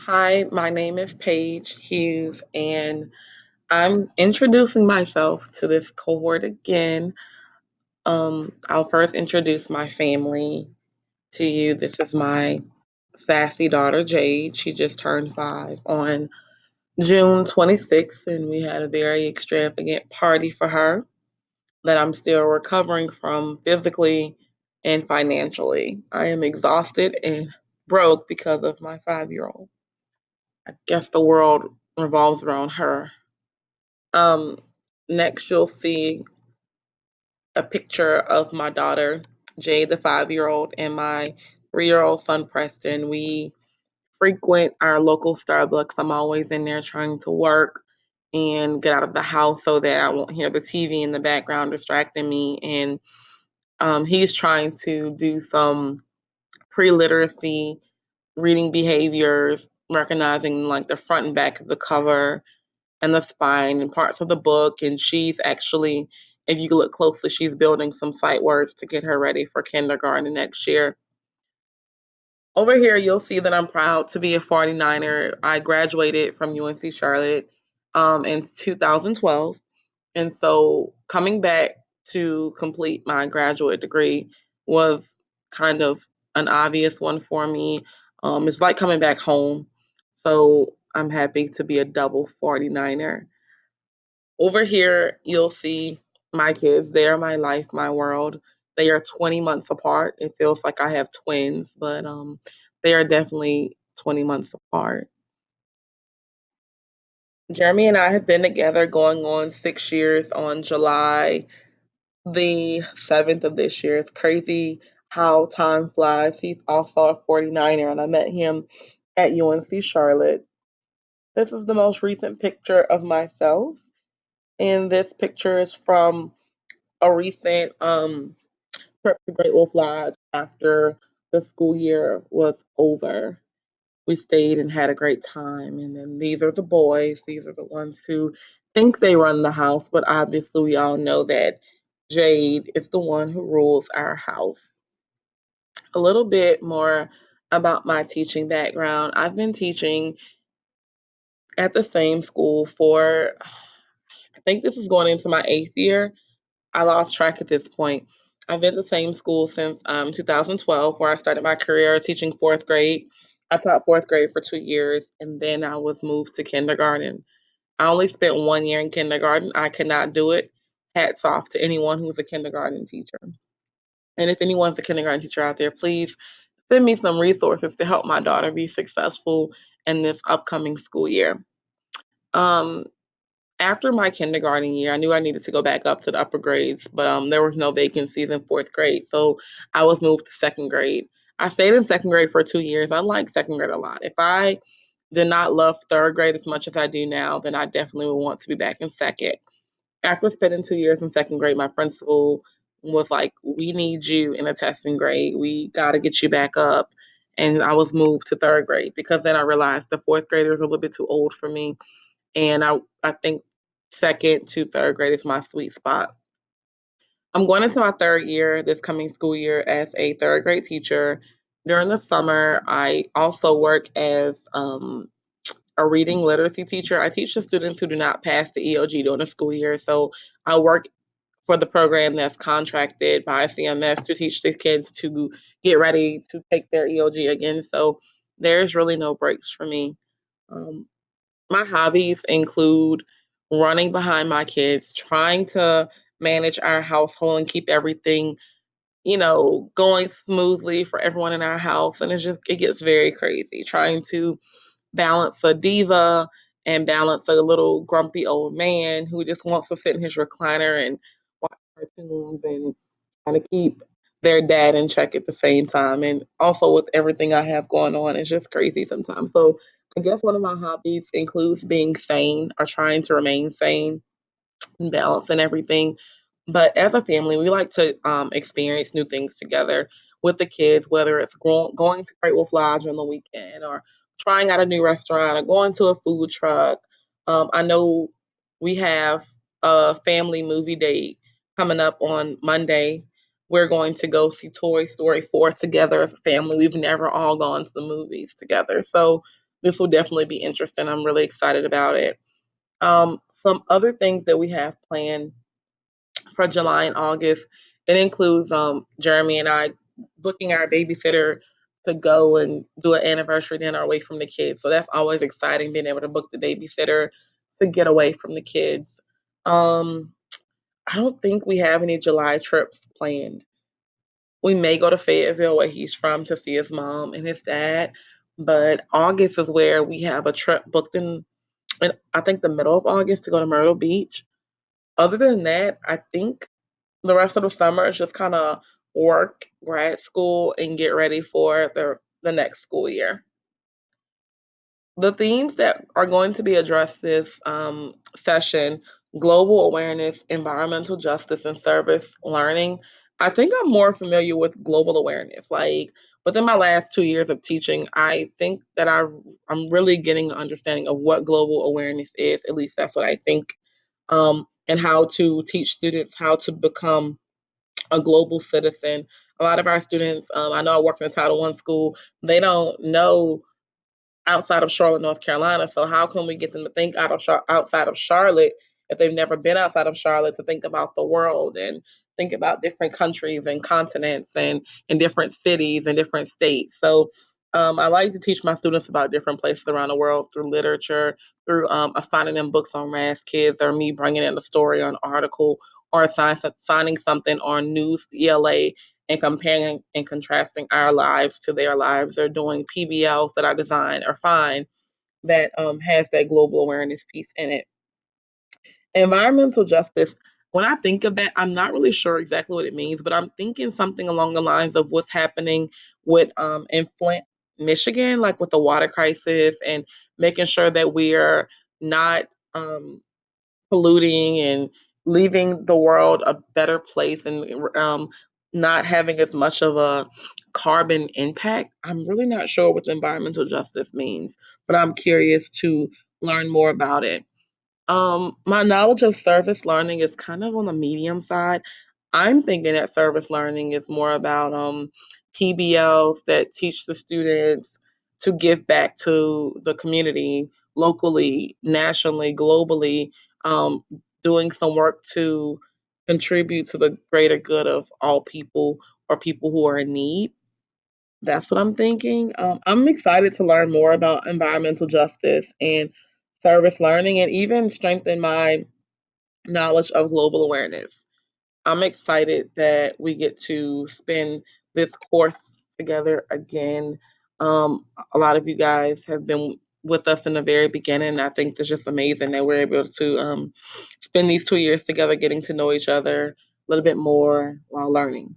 Hi, my name is Paige Hughes, and I'm introducing myself to this cohort again. I'll first introduce my family to you. This is my sassy daughter, Jade. She just turned 5 on June 26th, and we had a very extravagant party for her that I'm still recovering from physically and financially. I am exhausted and broke because of my 5-year old. I guess the world revolves around her. Um, Next, you'll see a picture of my daughter, Jade, the 5-year old, and my 3-year old son, Preston. We frequent our local Starbucks. I'm always in there trying to work and get out of the house so that I won't hear the TV in the background distracting me. And he's trying to do some pre literacy reading behaviors, recognizing like the front and back of the cover and the spine and parts of the book. And she's actually, if you look closely, she's building some sight words to get her ready for kindergarten next year. Over here, you'll see that I'm proud to be a 49er. I graduated from UNC Charlotte in 2012. And so coming back to complete my graduate degree was kind of an obvious one for me. It's like coming back home. So I'm happy to be a double 49er. Over here, you'll see my kids. They are my life, my world. They are 20 months apart. It feels like I have twins, but they are definitely 20 months apart. Jeremy and I have been together going on 6 years on July the 7th of this year. It's crazy how time flies. He's also a 49er, and I met him at UNC Charlotte. This is the most recent picture of myself, and this picture is from a recent trip to Great Wolf Lodge after the school year was over. We stayed and had a great time. And then these are the boys. These are the ones who think they run the house, but obviously we all know that Jade is the one who rules our house. A little bit more about my teaching background. I've been teaching at the same school for, I think this is going into my 8th year. I lost track at this point. I've been at the same school since 2012, where I started my career teaching fourth grade. I taught fourth grade for 2 years, and then I was moved to kindergarten. I only spent 1 year in kindergarten. I could not do it. Hats off to anyone who's a kindergarten teacher. And if anyone's a kindergarten teacher out there, please send me some resources to help my daughter be successful in this upcoming school year. Um, After my kindergarten year, I knew I needed to go back up to the upper grades, but there was no vacancies in fourth grade, so I was moved to second grade. I stayed in second grade for 2 years. I like second grade a lot. If I did not love third grade as much as I do now, then I definitely would want to be back in second. After spending 2 years in second grade, my principal was like, "We need you in a testing grade. We got to get you back up." And I was moved to third grade because then I realized the fourth graders are a little bit too old for me, and I think second to third grade is my sweet spot. I'm going into my third year this coming school year as a third grade teacher. During the summer, I also work as a reading literacy teacher. I teach the students who do not pass the EOG during the school year. So I work for the program that's contracted by CMS to teach the kids to get ready to take their EOG again. So there's really no breaks for me. Um, my hobbies include running behind my kids, trying to manage our household and keep everything, going smoothly for everyone in our house. And it gets very crazy trying to balance a diva and balance a little grumpy old man who just wants to sit in his recliner and watch cartoons and kind of keep their dad in check at the same time. And also with everything I have going on, it's just crazy sometimes. So I guess one of my hobbies includes being sane or trying to remain sane and balance and everything. But as a family, we like to experience new things together with the kids, whether it's going to Great Wolf Lodge on the weekend or trying out a new restaurant or going to a food truck. I know we have a family movie date coming up on Monday. We're going to go see Toy Story 4 together as a family. We've never all gone to the movies together. So this will definitely be interesting. I'm really excited about it. Some other things that we have planned for July and August, it includes Jeremy and I booking our babysitter to go and do an anniversary dinner away from the kids. So that's always exciting, being able to book the babysitter to get away from the kids. Um, I don't think we have any July trips planned. We may go to Fayetteville, where he's from, to see his mom and his dad. But August is where we have a trip booked in I think the middle of August to go to Myrtle Beach. Other than that, I think the rest of the summer is just kind of work, grad school, and get ready for the next school year. The themes that are going to be addressed this session: global awareness, environmental justice, and service learning. I think I'm more familiar with global awareness. Like within my last 2 years of teaching, I think that I'm really getting an understanding of what global awareness is. At least that's what I think, and how to teach students how to become a global citizen. A lot of our students, I know I work in a Title One school, they don't know outside of Charlotte, North Carolina. So how can we get them to think outside of Charlotte if they've never been outside of Charlotte, to think about the world and think about different countries and continents and different cities and different states. So I like to teach my students about different places around the world through literature, through assigning them books on Ras Kids, or me bringing in a story or an article, or assigning something on News ELA and comparing and contrasting our lives to their lives. They're doing PBLs that I design or find that has that global awareness piece in it. Environmental justice, when I think of that, I'm not really sure exactly what it means, but I'm thinking something along the lines of what's happening with in Flint, Michigan, like with the water crisis, and making sure that we are not polluting and leaving the world a better place, and not having as much of a carbon impact. I'm really not sure what environmental justice means, but I'm curious to learn more about it. My knowledge of service learning is kind of on the medium side. I'm thinking that service learning is more about PBLs that teach the students to give back to the community locally, nationally, globally, um, doing some work to contribute to the greater good of all people or people who are in need. That's what I'm thinking. I'm excited to learn more about environmental justice and service learning, and even strengthen my knowledge of global awareness. I'm excited that we get to spend this course together again. A lot of you guys have been with us in the very beginning. I think it's just amazing that we're able to spend these 2 years together, getting to know each other a little bit more while learning.